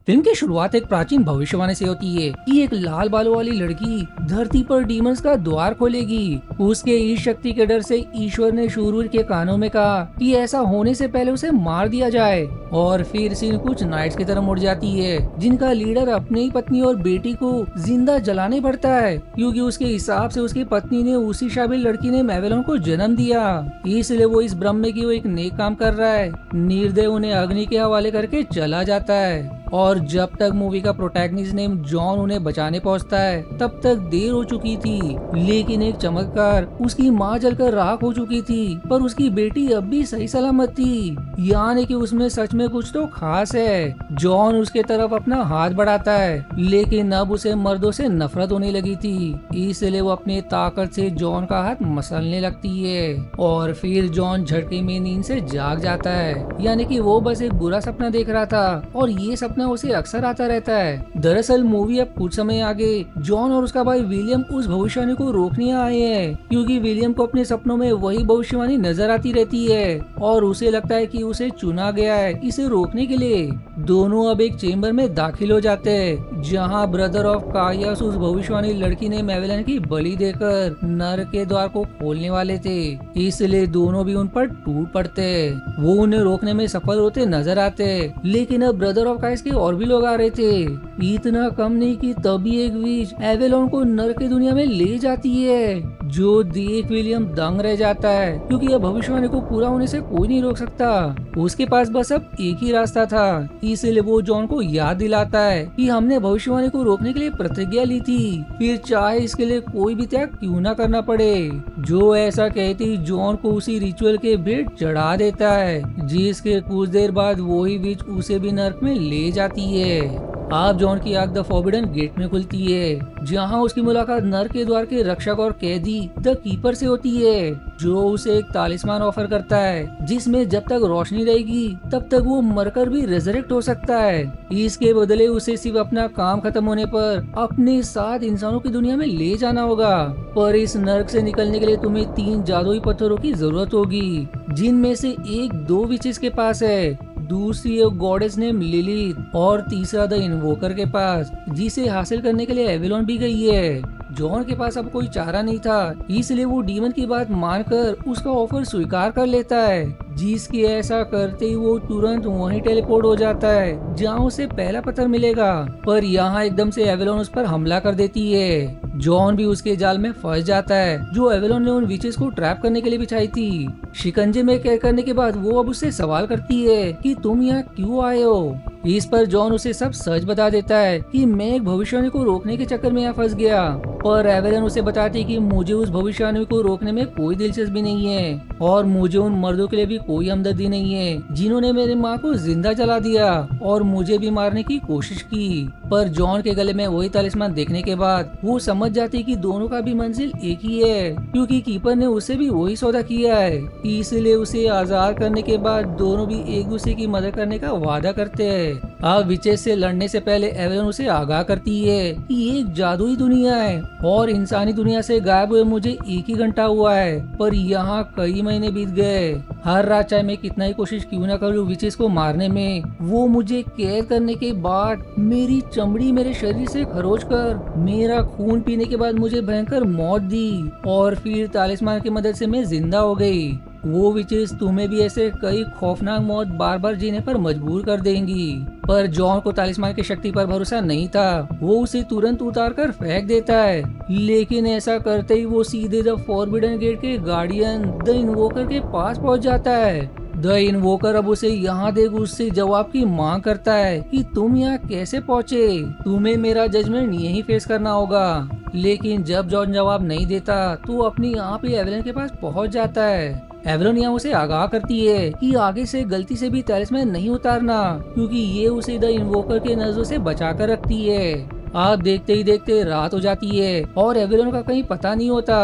Film की शुरुआत एक प्राचीन भविष्यवाणी से होती है कि एक लाल बालों वाली लड़की धरती पर डीमंस का द्वार खोलेगी। उसके इस शक्ति के डर से ईश्वर ने शूरवीर के कानों में कहा कि ऐसा होने से पहले उसे मार दिया जाए। और फिर सीन कुछ नाइट्स की तरह मुड़ जाती है, जिनका लीडर अपनी ही पत्नी और बेटी को जिंदा जलाने पड़ता है, क्योंकि उसके हिसाब से उसकी पत्नी ने उसी शाबिल लड़की ने मेवेलोन को जन्म दिया। इसलिए वो इस भ्रम में कि वो एक नेक काम कर रहा है, निर्दय उन्हें अग्नि के हवाले करके चला जाता है। और जब तक मूवी का प्रोटैगनिस्ट नेम जॉन उन्हें बचाने पहुंचता है तब तक देर हो चुकी थी। लेकिन एक चमत्कार, उसकी मां जलकर राख हो चुकी थी, पर उसकी बेटी अब भी सही सलामत थी। यानी कि उसमें सच में कुछ तो खास है। जॉन उसके तरफ अपना हाथ बढ़ाता है, लेकिन अब उसे मर्दों से नफरत होने लगी थी। इसलिए वो अपनी ताकत से जॉन का हाथ मसलने लगती है और फिर जॉन झटके में नींद से जाग जाता है। यानी कि वो बस एक बुरा सपना देख रहा था और ये सपना उसे अक्सर आता रहता है। दरअसल मूवी अब कुछ समय आगे जॉन और उसका भाई विलियम उस भविष्यवाणी को रोकने आए हैं, क्योंकि विलियम को अपने सपनों में वही भविष्यवाणी नजर आती रहती है और उसे लगता है कि उसे चुना गया है इसे रोकने के लिए। दोनों अब एक चेम्बर में दाखिल हो जाते हैं, जहां ब्रदर ऑफ कायस उस भविष्यवाणी लड़की ने मेवेलन की बलि देकर नरक के द्वार को खोलने वाले थे। इसलिए दोनों भी उन पर टूट पड़ते। वो उन्हें रोकने में सफल होते नजर आते, लेकिन अब ब्रदर ऑफ कायस के और भी लोग आ रहे थे। इतना कम नहीं कि तभी एक विच एवेलोन को नरक की दुनिया में ले जाती है, जो देख विलियम दंग रह जाता है, क्योंकि अब भविष्यवाणी को पूरा होने से कोई नहीं रोक सकता। उसके पास बस अब एक ही रास्ता था। इसलिए वो जॉन को याद दिलाता है कि हमने भविष्यवाणी को रोकने के लिए प्रतिज्ञा ली थी, फिर चाहे इसके लिए कोई भी त्याग क्यों ना करना पड़े। जो ऐसा कहती जॉन को उसी रिचुअल के भेंट चढ़ा देता है, जिसके कुछ देर बाद वही विच उसे भी नर्क में ले जाती है। आप जॉन की आंख द फॉरबिडन गेट में खुलती है, जहां उसकी मुलाकात नर्क के द्वार के रक्षक और कैदी द कीपर से होती है, जो उसे एक तालिस्मान ऑफर करता है, जिसमें जब तक रोशनी रहेगी तब तक वो मरकर भी रेजरेक्ट हो सकता है। इसके बदले उसे सिर्फ अपना काम खत्म होने पर अपने साथ इंसानों की दुनिया में ले जाना होगा। पर इस नर्क से निकलने के लिए तुम्हें 3 जादुई पत्थरों की जरूरत होगी, जिनमें से एक 2 विचेस के पास है, दूसरी एक गॉडेस नेम लिलिथ और तीसरा द इन्वोकर के पास, जिसे हासिल करने के लिए एवेलोन भी गई है। जॉन के पास अब कोई चारा नहीं था, इसलिए वो डीमन की बात मानकर उसका ऑफर स्वीकार कर लेता है, जिसकी ऐसा करते ही वो तुरंत वहीं टेलीपोर्ट हो जाता है जहां उसे पहला पत्थर मिलेगा। पर यहाँ एकदम से एवेलोन उस पर हमला कर देती है। जॉन भी उसके जाल में फंस जाता है, जो एवेलोन ने उन विचेस को ट्रैप करने के लिए बिछाई थी। शिकंजे में कैद करने के बाद वो अब उससे सवाल करती है कि तुम यहाँ क्यों आए हो। इस पर जॉन उसे सब सच बता देता है कि मैं एक भविष्यवाणी को रोकने के चक्कर में यहाँ फंस गया। और एवेलन उसे बताती है कि मुझे उस भविष्यवाणी को रोकने में कोई दिलचस्पी नहीं है और मुझे उन मर्दों के लिए भी कोई हमदर्दी नहीं है जिन्होंने मेरी माँ को जिंदा जला दिया और मुझे भी मारने की कोशिश की। पर जॉन के गले में वही तालिस्मान देखने के बाद वो समझ जाती है कि दोनों का भी मंजिल एक ही है, क्योंकि कीपर ने उसे भी वही सौदा किया है। इसलिए उसे आजाद करने के बाद दोनों भी एक दूसरे की मदद करने का वादा करते हैं। अब विचेस से लड़ने से पहले एवेलन उसे आगाह करती है कि ये एक जादुई दुनिया है और इंसानी दुनिया से गायब हुए मुझे एक ही घंटा हुआ है, पर यहाँ कई महीने बीत गए। हर रात चाहे मैं कितना ही कोशिश क्यों ना करूँ विचेस को मारने में, वो मुझे कैद करने के बाद मेरी चमड़ी मेरे शरीर से खरोच कर मेरा खून पीने के बाद मुझे भयंकर मौत दी और फिर तालिस्मान की मदद से मैं जिंदा हो गई। वो विचेस तुम्हें भी ऐसे कई खौफनाक मौत बार बार जीने पर मजबूर कर देंगी। पर जॉन को तालिस्मान की शक्ति पर भरोसा नहीं था, वो उसे तुरंत उतार कर फेंक देता है। लेकिन ऐसा करते ही वो सीधे द फॉरबिडन गेट के गार्डियन द इन्वोकर के पास पहुंच जाता है। द इन्वोकर अब उसे यहाँ देख उससे जवाब की मांग करता है कि तुम यहाँ कैसे पहुँचे, तुम्हें मेरा जजमेंट यही फेस करना होगा। लेकिन जब जॉन जवाब नहीं देता तो अपनी आप ही एवेलन के पास पहुँच जाता है। एवेलन यहाँ उसे आगाह करती है कि आगे से गलती से भी तालिस्मान नहीं उतारना, क्योंकि ये उसे द इन्वोकर के नजरों से बचा कर रखती है। आप देखते ही देखते रात हो जाती है और एवेलन का कहीं पता नहीं होता।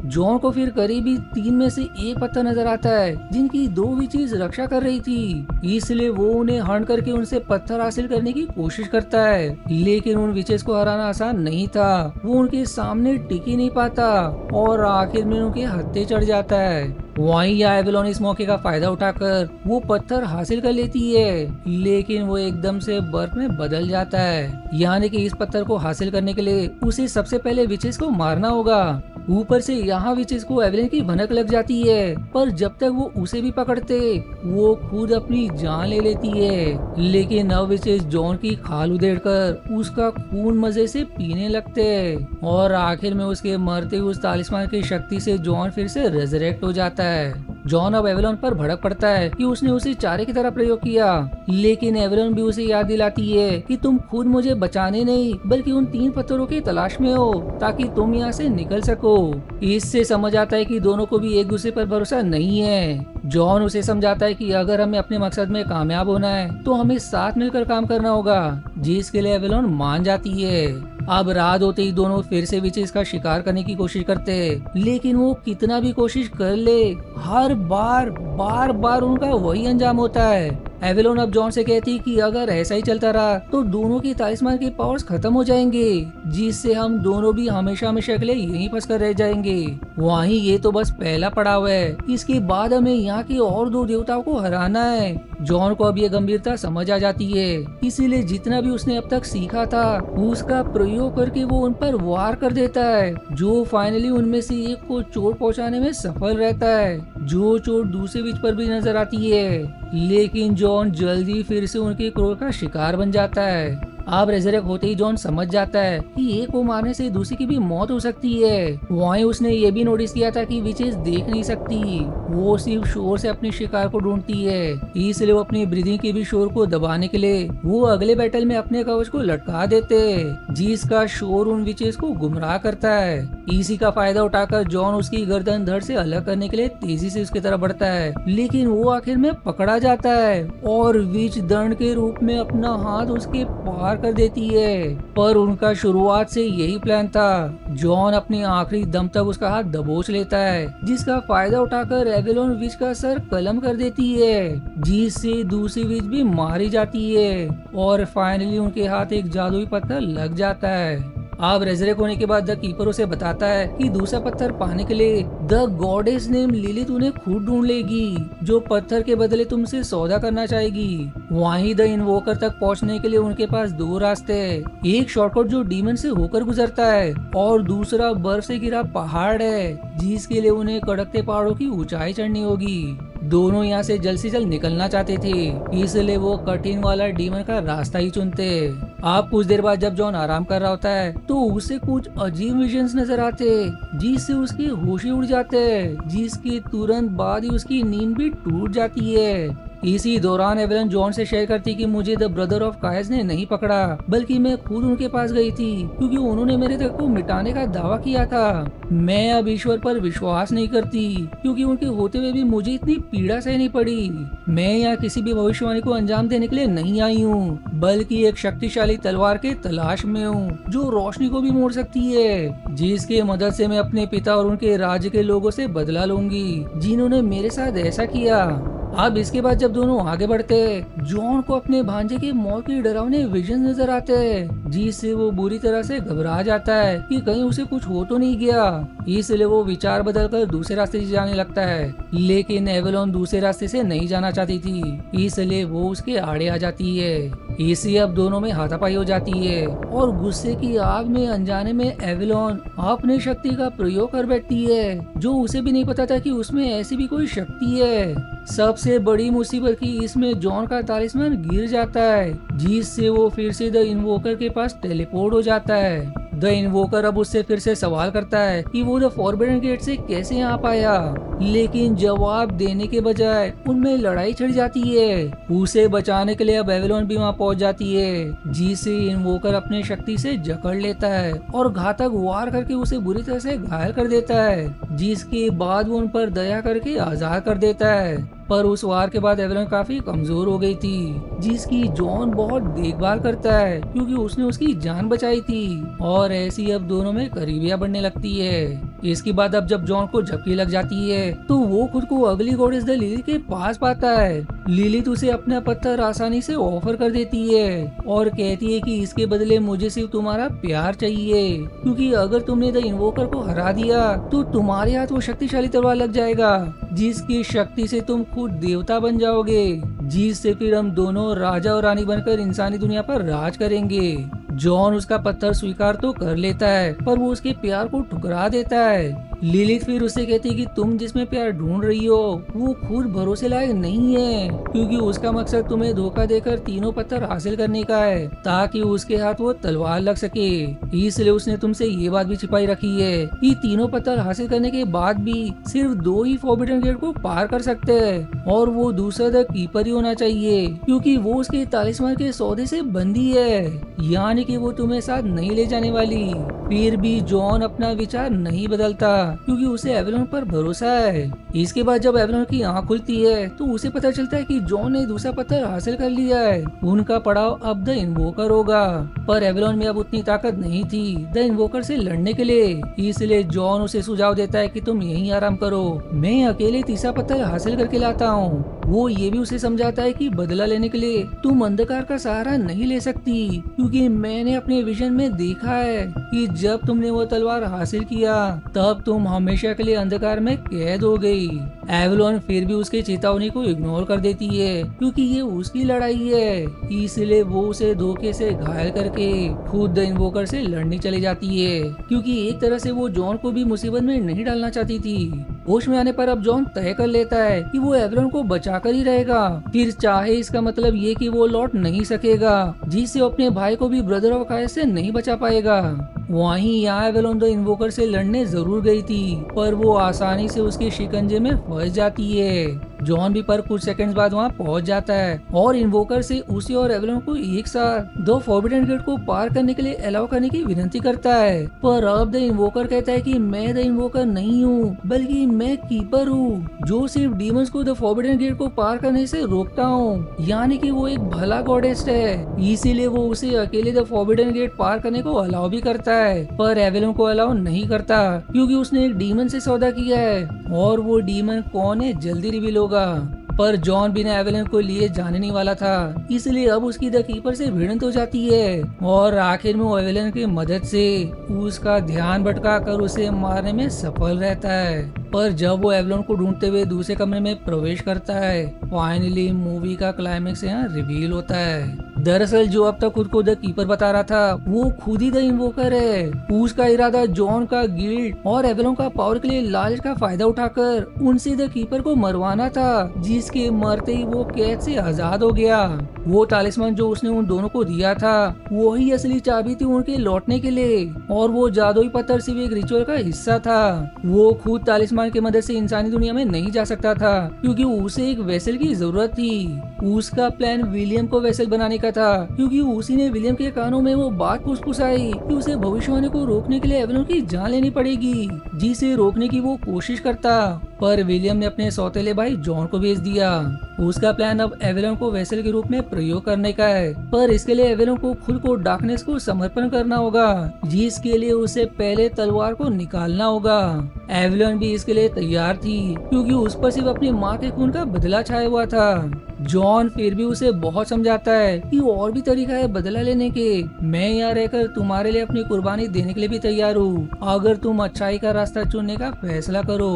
जॉन को फिर करीबी 3 में से एक पत्थर नजर आता है, जिनकी 2 विचेस रक्षा कर रही थी। इसलिए वो उन्हें हंट करके उनसे पत्थर हासिल करने की कोशिश करता है, लेकिन उन विचेस को हराना आसान नहीं था। वो उनके सामने टिक ही नहीं पाता और आखिर में उनके हत्थे चढ़ जाता है। वहीं या एवेलोन इस मौके का फायदा उठाकर वो पत्थर हासिल कर लेती है, लेकिन वो एकदम से बर्फ में बदल जाता है। यानी कि इस पत्थर को हासिल करने के लिए उसे सबसे पहले विचेस को मारना होगा। ऊपर से यहाँ विचेस को एवेलिन की भनक लग जाती है, पर जब तक वो उसे भी पकड़ते वो खुद अपनी जान ले लेती है। लेकिन अब विचेस जॉन की खाल उधेड़कर उसका खून मजे से पीने लगते हैं और आखिर में उसके मरते हुए उस तालिस्मान की शक्ति से जॉन फिर से रेजरेक्ट हो जाता है। जॉन अब एवेलोन पर भड़क पड़ता है कि उसने उसे चारे की तरह प्रयोग किया, लेकिन एवेलोन भी उसे याद दिलाती है कि तुम खुद मुझे बचाने नहीं बल्कि उन 3 पत्थरों की तलाश में हो ताकि तुम यहाँ से निकल सको। इससे समझ आता है कि दोनों को भी एक दूसरे पर भरोसा नहीं है। जॉन उसे समझाता है कि अगर हमें अपने मकसद में कामयाब होना है तो हमें साथ मिलकर काम करना होगा, जिसके लिए एवेलोन मान जाती है। अब रात होते ही दोनों फिर से विचेस का शिकार करने की कोशिश करते हैं, लेकिन वो कितना भी कोशिश कर ले हर बार बार उनका वही अंजाम होता है। एवेलोन अब जॉन से कहती कि अगर ऐसा ही चलता रहा तो दोनों की तालिस्मान के पावर्स खत्म हो जाएंगे, जिससे हम दोनों भी हमेशा हमेशा के लिए यहीं फंस कर रह जाएंगे। वहीं ये तो बस पहला पड़ाव है, इसके बाद हमें यहाँ के और 2 देवताओं को हराना है। जॉन को अब ये गंभीरता समझ आ जाती है, इसीलिए जितना भी उसने अब तक सीखा था उसका प्रयोग करके वो उन पर वार कर देता है, जो फाइनली उनमें से एक को चोट पहुंचाने में सफल रहता है, जो चोट दूसरे विच पर भी नजर आती है। लेकिन जॉन जल्दी फिर से उनके क्रोध का शिकार बन जाता है। अब रेजरेक्ट होते ही जॉन समझ जाता है कि एक को मारने से दूसरे की भी मौत हो सकती है। वहीं उसने ये भी नोटिस किया था कि विचेस देख नहीं सकती, वो सिर्फ शोर से अपने शिकार को ढूंढती है, इसलिए वो अपनी ब्रीदिंग के भी शोर को दबाने के लिए वो अगले बैटल में अपने कवच को लटका देते, जिसका शोर उन विचेस को गुमराह करता है। इसी का फायदा उठाकर जॉन उसकी गर्दन धड़ से अलग करने के लिए तेजी से उसकी तरफ बढ़ता है, लेकिन वो आखिर में पकड़ा जाता है और विच दंड के रूप में अपना हाथ उसके पार कर देती है। पर उनका शुरुआत से यही प्लान था। जॉन अपने आखिरी दम तक उसका हाथ दबोच लेता है, जिसका फायदा उठाकर एवेलोन विच का सर कलम कर देती है, जिससे दूसरी विच भी मारी जाती है और फाइनली उनके हाथ एक जादुई पत्थर लग जाता है। अब रेजरेक्ट होने के बाद द कीपर उसे बताता है कि दूसरा पत्थर पाने के लिए द गॉडेस नेम लिलिथ उन्हें खुद ढूंढ लेगी, जो पत्थर के बदले तुमसे सौदा करना चाहेगी। वहीं द इन्वोकर तक पहुंचने के लिए उनके पास 2 रास्ते हैं, एक शॉर्टकट जो डीमन से होकर गुजरता है और दूसरा बर्फ से घिरा पहाड़ है, जिसके लिए उन्हें कड़कते पहाड़ों की ऊंचाई चढ़नी होगी। दोनों यहाँ से जल्द निकलना चाहते थे, इसलिए वो कठिन वाला डीमन का रास्ता ही चुनते। आप कुछ देर बाद जब जॉन आराम कर रहा होता है तो उसे कुछ अजीब विजन्स नजर आते, जिससे उसके होश ही उड़ जाते, जिसके तुरंत बाद ही उसकी नींद भी टूट जाती है। इसी दौरान एवेलन जॉन से शेयर करती कि मुझे द ब्रदर ऑफ कायस ने नहीं पकड़ा, बल्कि मैं खुद उनके पास गई थी, क्योंकि उन्होंने मेरे तक को मिटाने का दावा किया था। मैं अब ईश्वर पर विश्वास नहीं करती, क्योंकि उनके होते हुए भी मुझे इतनी पीड़ा सहनी पड़ी। मैं यहाँ किसी भी भविष्यवाणी को अंजाम देने के लिए नहीं आई हूँ, बल्कि एक शक्तिशाली तलवार के तलाश में हूँ, जो रोशनी को भी मोड़ सकती है, जिसके मदद से मैं अपने पिता और उनके राज्य के लोगों से बदला लूंगी, जिन्होंने मेरे साथ ऐसा किया। अब इसके बाद जब दोनों आगे बढ़ते, जॉन को अपने भांजे के मौत के डरावने विजन नजर आते हैं, जिससे वो बुरी तरह से घबरा जाता है कि कहीं उसे कुछ हो तो नहीं गया। इसलिए वो विचार बदलकर दूसरे रास्ते से जाने लगता है, लेकिन एवेलोन दूसरे रास्ते से नहीं जाना चाहती थी, इसलिए वो उसके आड़े आ जाती है। इसी अब दोनों में हाथापाई हो जाती है और गुस्से की आग में अनजाने में एवेलोन अपनी शक्ति का प्रयोग कर बैठती है, जो उसे भी नहीं पता था कि उसमें ऐसी भी कोई शक्ति है। सबसे बड़ी मुसीबत की इसमें जॉन का तालिस्मान गिर जाता है, जिससे वो फिर से द इन्वोकर के पास टेलीपोर्ट हो जाता है। द इन्वोकर अब उससे फिर से सवाल करता है कि वो द फॉरबिडन गेट से कैसे यहाँ पाया, लेकिन जवाब देने के बजाय उनमें लड़ाई छिड़ जाती है। उसे बचाने के लिए अब एवेलोन भी वहाँ पहुँच जाती है, जिसे इन्वोकर अपने शक्ति से जकड़ लेता है और घातक वार करके उसे बुरी तरह से घायल कर देता है, जिसके बाद वो उन पर दया करके आजाद कर देता है। पर उस वार के बाद एवेलोन काफी कमजोर हो गई थी, जिसकी जॉन बहुत देखभाल करता है, क्योंकि उसने उसकी जान बचाई थी और ऐसी अब दोनों में करीबियां बढ़ने लगती है। इसके बाद अब जब जॉन को झपकी लग जाती है तो वो खुद को अगली गॉडेस द लिली के पास पाता है। लिलित उसे अपना पत्थर आसानी से ऑफर कर देती है और कहती है कि इसके बदले मुझे सिर्फ तुम्हारा प्यार चाहिए, क्योंकि अगर तुमने द इन्वोकर को हरा दिया तो तुम्हारे हाथ वो शक्तिशाली तलवार लग जाएगा जिसकी शक्ति से तुम खुद देवता बन जाओगे, जिससे फिर हम दोनों राजा और रानी बनकर इंसानी दुनिया पर राज करेंगे। जॉन उसका पत्थर स्वीकार तो कर लेता है पर वो उसके प्यार को ठुकरा देता है। लिलित फिर उससे कहती है कि तुम जिसमें प्यार ढूंढ रही हो वो खुद भरोसे लायक नहीं है, क्योंकि उसका मकसद तुम्हें धोखा देकर तीनों पत्थर हासिल करने का है ताकि उसके हाथ वो तलवार लग सके। इसलिए उसने तुमसे ये बात भी छिपाई रखी है कि तीनों पत्थर हासिल करने के बाद भी सिर्फ 2 ही फॉरबिडन गेट को पार कर सकते हैं और वो दूसरा द कीपर ही होना चाहिए, क्योंकि वो उसके तालिस्मान के सौदे से बंधी है, यानी कि वो तुम्हें साथ नहीं ले जाने वाली। फिर भी जॉन अपना विचार नहीं बदलता क्योंकि उसे एवेलोन पर भरोसा है। इसके बाद जब एवेलोन की आंख खुलती है तो उसे पता चलता है कि जॉन ने दूसरा पत्थर हासिल कर लिया है। उनका पड़ाव अब द इन्वोकर होगा, पर एवेलोन में अब उतनी ताकत नहीं थी द इन्वोकर से लड़ने के लिए। इसलिए जॉन उसे सुझाव देता है कि तुम यहीं आराम करो, मैं अकेले तीसरा पत्थर हासिल करके लाता हूँ। वो ये भी उसे समझाता है कि बदला लेने के लिए तुम अंधकार का सहारा नहीं ले सकती, क्योंकि मैंने अपने विजन में देखा है कि जब तुमने वो तलवार हासिल किया तब तुम हमेशा के लिए अंधकार में कैद हो गई। एवेलोन फिर भी उसके चेतावनी को इग्नोर कर देती है क्योंकि ये उसकी लड़ाई है, इसलिए वो उसे धोखे से घायल करके खुद द इन्वोकर से लड़ने चली जाती है, क्योंकि एक तरह से वो जॉन को भी मुसीबत में नहीं डालना चाहती थी। होश में आने पर अब जॉन तय कर लेता है कि वो एवेलोन को बचाकर ही रहेगा, फिर चाहे इसका मतलब ये कि वो लौट नहीं सकेगा, जिससे अपने भाई को भी ब्रदर ऑफ कायस से नहीं बचा पाएगा। वहीं यहाँ एवेलोन द इन्वोकर से लड़ने जरूर गई थी पर वो आसानी से उसके शिकंजे में फंस जाती है। जॉन भी पर कुछ सेकंड्स बाद वहाँ पहुंच जाता है और इन्वोकर से उसे और एवेलोन को एक साथ 2 फॉरबिडन गेट को पार करने के लिए अलाउ करने की विनती करता है। पर अब द इन्वोकर कहता है कि मैं द इन्वोकर नहीं हूँ बल्कि मैं कीपर हूँ जो सिर्फ डीमंस को द फॉरबिडन गेट को पार करने से रोकता हूँ, यानी कि वो एक भला गॉडेस है। इसीलिए वो उसे अकेले द फॉरबिडन गेट पार करने को अलाउ भी करता है, पर एवेलोन को अलाउ नहीं करता क्योंकि उसने एक डीमन से सौदा किया है और वो डीमन कौन है जल्दी रिवील होगा। पर जॉन बिना एवेलन को लिए जाने नहीं वाला था, इसलिए अब उसकी द कीपर से भिड़ंत हो जाती है और आखिर में वो एवेलन की मदद से उसका ध्यान भटका कर उसे मारने में सफल रहता है। पर जब वो एवेलन को ढूंढते हुए दूसरे कमरे में प्रवेश करता है, फाइनली मूवी का क्लाइमेक्स यहाँ रिवील होता है। दरअसल जो अब तक खुद को द कीपर बता रहा था वो खुद ही द इन्वोकर है। उसका इरादा जॉन का गिल्ड और एवेलन का पावर के लिए लालच का फायदा उठाकर उनसे द कीपर को मरवाना था, जिसके मरते ही वो कैद से आजाद हो गया। वो तालिस्मान जो उसने उन दोनों को दिया था वो ही असली चाबी थी उनके लौटने के लिए, और वो जादुई पत्थर सिर्फ एक रिचुअल का हिस्सा था। वो खुद तालिस्मान की मदद से इंसानी दुनिया में नहीं जा सकता था क्योंकि उसे एक वेसल की जरूरत थी। उसका प्लान विलियम को वेसल बनाने का था क्योंकि उसी ने विलियम के कानों में वो बात फुसफुसाई कि उसे भविष्यवाणी को रोकने के लिए एवेलन की जान लेनी पड़ेगी, जिसे रोकने की वो कोशिश करता। पर विलियम ने अपने सौतेले भाई जॉन को भेज दिया। उसका प्लान अब एवेलन को वेसल के रूप में प्रयोग करने का है, पर इसके लिए एवेलन को खुद को डार्कनेस को समर्पण करना होगा, जिसके लिए उसे पहले तलवार को निकालना होगा। एवेलन भी इसके लिए तैयार थी क्योंकि उस पर सिर्फ अपनी माँ के खून का बदला छाया हुआ था। जॉन फिर भी उसे बहुत समझाता है कि और भी तरीका है बदला लेने के, मैं यहाँ रहकर तुम्हारे लिए अपनी कुर्बानी देने के लिए भी तैयार हूँ अगर तुम अच्छाई का रास्ता चुनने का फैसला करो।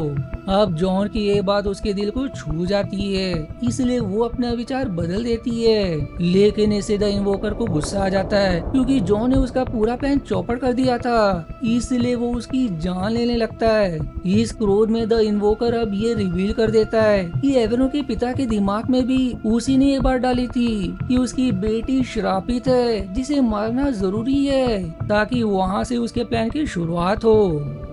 अब जॉन की ये बात उसके दिल को छू जाती है, इसलिए वो अपना विचार बदल देती है। लेकिन इसे द इन्वोकर को गुस्सा आ जाता है क्योंकि जॉन ने उसका पूरा प्लान चौपट कर दिया था, इसलिए वो उसकी जान लेने लगता है। इस क्रोध में द इन्वोकर अब ये रिवील कर देता है कि एवेलन के पिता के दिमाग में भी उसी ने ये बात डाली थी कि उसकी बेटी श्रापित है जिसे मारना जरूरी है ताकि वहाँ से उसके प्लान की शुरुआत हो।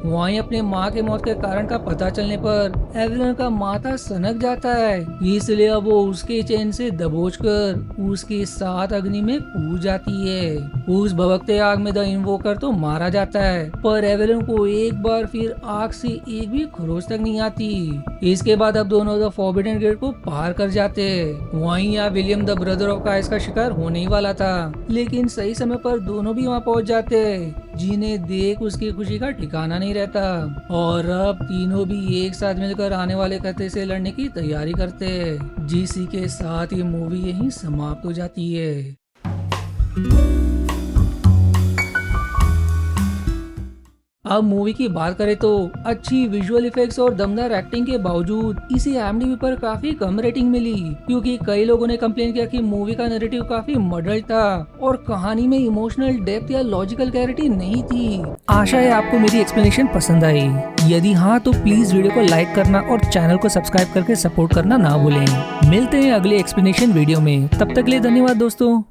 वहीं अपने माँ के मौत के कारण का पता चलने पर एवेलन का माथा सनक जाता है, इसलिए अब वो उसके चैन से दबोचकर उसके साथ अग्नि में कूद जाती है। उस भभकते आग में द इन्वोकर तो मारा जाता है, पर एवेलन को एक बार फिर आग से एक भी खरोच तक नहीं आती। इसके बाद अब दोनों द फॉरबिडन गेट को पार कर जाते हैं। वहीं यहाँ विलियम द ब्रदर ऑफ कायस का शिकार होने ही वाला था, लेकिन सही समय पर दोनों भी वहाँ पहुँच जाते हैं, जिन्हें देख उसकी खुशी का ठिकाना नहीं नहीं रहता और अब तीनों भी एक साथ मिलकर आने वाले खतरे से लड़ने की तैयारी करते हैं, जिसी के साथ ये मूवी यहीं समाप्त हो जाती है। अब मूवी की बात करें तो अच्छी विजुअल इफेक्ट्स और दमदार एक्टिंग के बावजूद इसे IMDb पर काफी कम रेटिंग मिली, क्योंकि कई लोगों ने कंप्लेन किया कि मूवी का नैरेटिव काफी मडल्ड था और कहानी में इमोशनल डेप्थ या लॉजिकल क्लैरिटी नहीं थी। आशा है आपको मेरी एक्सप्लेनेशन पसंद आई। यदि हाँ तो प्लीज वीडियो को लाइक करना और चैनल को सब्सक्राइब करके सपोर्ट करना ना भूलें। मिलते हैं अगले एक्सप्लेनेशन वीडियो में, तब तक के लिए धन्यवाद दोस्तों।